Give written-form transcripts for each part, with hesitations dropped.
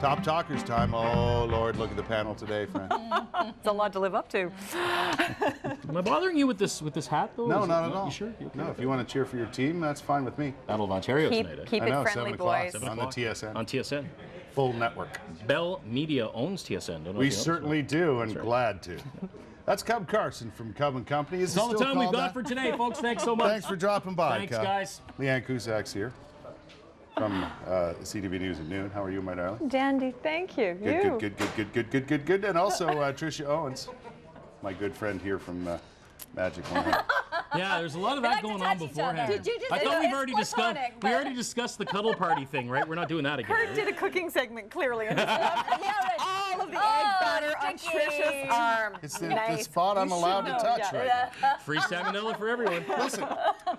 Top talkers time. Oh, Lord, look at the panel today, friend. It's a lot to live up to. Am I bothering you with this hat, though? No, not at all. You sure? You okay? No, if you want to cheer for your team, that's fine with me. Battle of Ontario tonight, eh? Keep I know, it friendly, 7 o'clock, boys. on the TSN. On TSN. Full network. Bell Media owns TSN. Don't know We if you know certainly this, do, and glad to. That's Cub Carson from Cub & Company. That's all the time we've got for today, folks. Thanks so much. Thanks for dropping by, Thanks, Cub. guys. Leanne Cusack's here from CTV News at noon. How are you, my darling? Dandy, thank you. Good. And also Trisha Owens, my good friend here from Majic. Yeah, there's a lot of that going on beforehand. Did you just, I thought we already but... discussed the cuddle party thing, right? We're not doing that again. Kurt did a cooking segment, clearly. And all of the egg batter on Trisha's arm. It's the spot I'm allowed to touch right now. Free salmonella for everyone. Listen,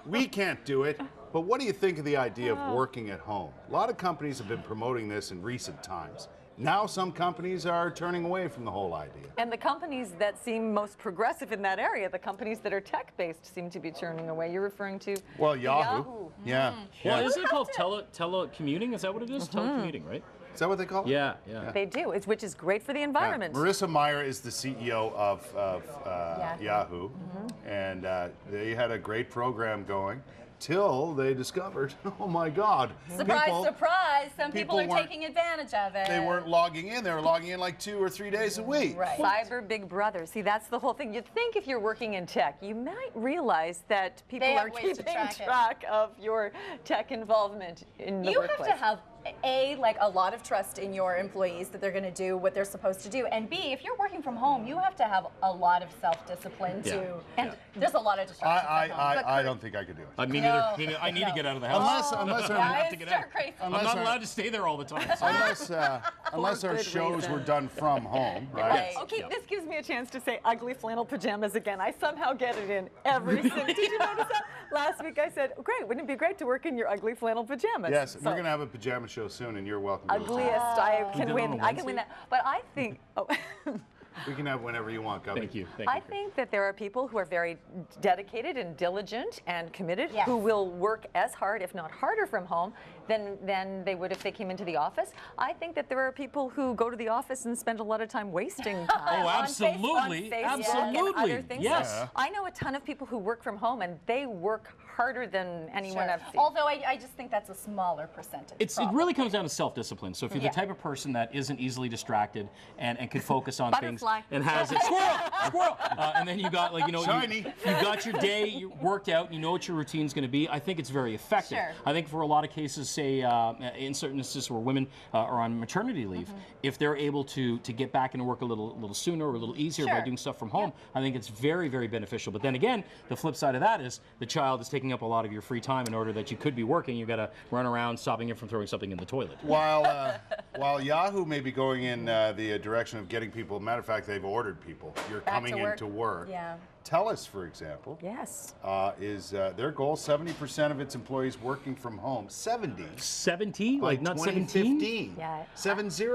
we can't do it, but what do you think of the idea of working at home? A lot of companies have been promoting this in recent times. Now some companies are turning away from the whole idea. And the companies that seem most progressive in that area, the companies that are tech-based, seem to be turning away. You're referring to Yahoo. Yeah. Well, isn't it called telecommuting? Is that what it is? Telecommuting, right? Is that what they call it? Yeah. They do, which is great for the environment. Yeah. Marissa Meyer is the CEO of Yahoo. And they had a great program going till they discovered, oh my God. Surprise, surprise, some people are taking advantage of it. They weren't logging in, they were logging in like 2 or 3 days a week. Right. Cyber Big Brother. See, that's the whole thing. You'd think if you're working in tech, you might realize that people are keeping track of your tech involvement in the workplace. You have to have like a lot of trust in your employees that they're going to do what they're supposed to do, and B, if you're working from home, you have to have a lot of self-discipline too. And there's a lot of distractions. I don't think I could do it. I mean, I need to get out of the house. Unless I'm not allowed to stay there all the time. So. Unless our shows were done from home, right? Okay, this gives me a chance to say ugly flannel pajamas again. I somehow get it in every single. Did you notice that? Last week I said, great, wouldn't it be great to work in your ugly flannel pajamas? Yes, we're going to have a pajama show soon, and you're welcome. Ugliest, I can win. I can win that. But I think. We can have whenever you want, Gubby. Thank you. I think that there are people who are very dedicated and diligent and committed who will work as hard, if not harder, from home than they would if they came into the office. I think that there are people who go to the office and spend a lot of time wasting time. Oh, absolutely. And other things. Yes. So I know a ton of people who work from home, and they work harder than anyone I've seen. Although I just think that's a smaller percentage. It really comes down to self-discipline. So if you're the type of person that isn't easily distracted and can focus on things and has it, squirrel, and then you got you got your day, you worked out, you know what your routine's going to be. I think it's very effective. Sure. I think for a lot of cases, say in certain instances where women are on maternity leave, if they're able to get back into work a little sooner or a little easier by doing stuff from home, I think it's very, very beneficial. But then again, the flip side of that is the child is taking up a lot of your free time in order that you could be working. You've got to run around stopping it from throwing something in the toilet. While Yahoo may be going in the direction of getting people, matter of fact, they've ordered people. You're coming into work. Yeah. TELUS, for example, is their goal 70% of its employees working from home. 70, like not 17. Yeah, 70.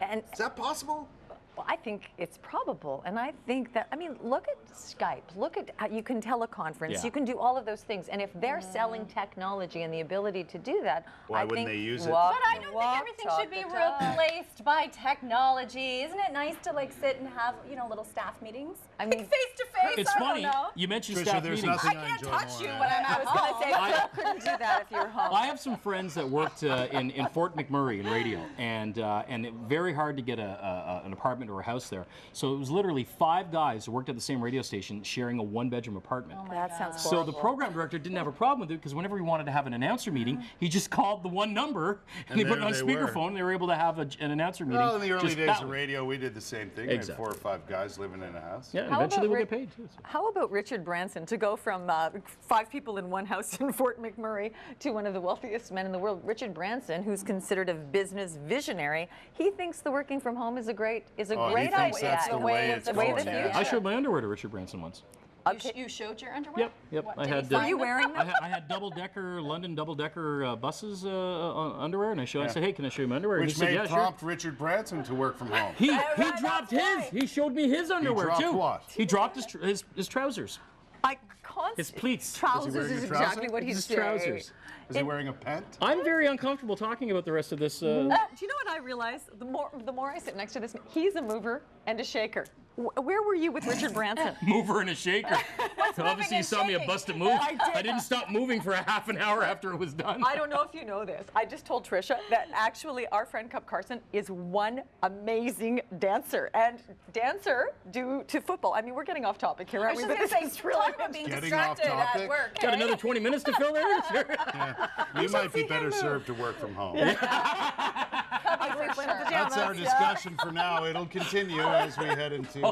And is that possible? Well, I think it's probable, and I think that, I mean, look at Skype, look at how you can teleconference, you can do all of those things, and if they're selling technology and the ability to do that, why wouldn't they use it? But I don't think everything should be replaced by technology. Isn't it nice to sit and have little staff meetings? I mean, face to face. It's funny. You mentioned Trisha, staff meetings. I can't touch you when I'm at home. I couldn't do that if you're home. I have some friends that worked in Fort McMurray in radio, and very hard to get an apartment or a house there. So it was literally 5 guys who worked at the same radio station sharing a 1-bedroom apartment. Oh, that sounds horrible. So the program director didn't have a problem with it because whenever he wanted to have an announcer meeting, he just called the one number and they put it on speakerphone. And they were able to have an announcer meeting. Well, in the early days of radio, we did the same thing. Exactly. We had 4 or 5 guys living in a house. Yeah, and eventually we'll get paid too. How about Richard Branson to go from 5 people in one house in Fort McMurray to one of the wealthiest men in the world? Richard Branson, who's considered a business visionary, he thinks the working from home is a great idea. That's the way it's going. I showed my underwear to Richard Branson once. You showed your underwear? Yep. Were you wearing them? I had London double-decker buses underwear, and I said, "Hey, can I show you my underwear?" Which may prompt Richard Branson to work from home. He dropped his. He showed me his underwear he dropped too. What? He dropped his trousers. His pleats. Trousers is a trouser? exactly what he's His saying. trousers. Is he wearing a pant? I'm very uncomfortable talking about the rest of this. Do you know what I realized? The more I sit next to this, he's a mover and a shaker. Where were you with Richard Branson? Mover and a shaker. So obviously you and saw me a shaking? busted move. I didn't stop moving for a half an hour after it was done. I don't know if you know this. I just told Trisha that actually our friend Carson is one amazing dancer and dancer due to football. I mean, we're getting off topic here, aren't we? But this is talk about being Getting off distracted at topic? work. Got another 20 minutes to fill there? Sure. You might be better served to work from home. I sleep in pajamas. That's our discussion for now. It'll continue as we head into.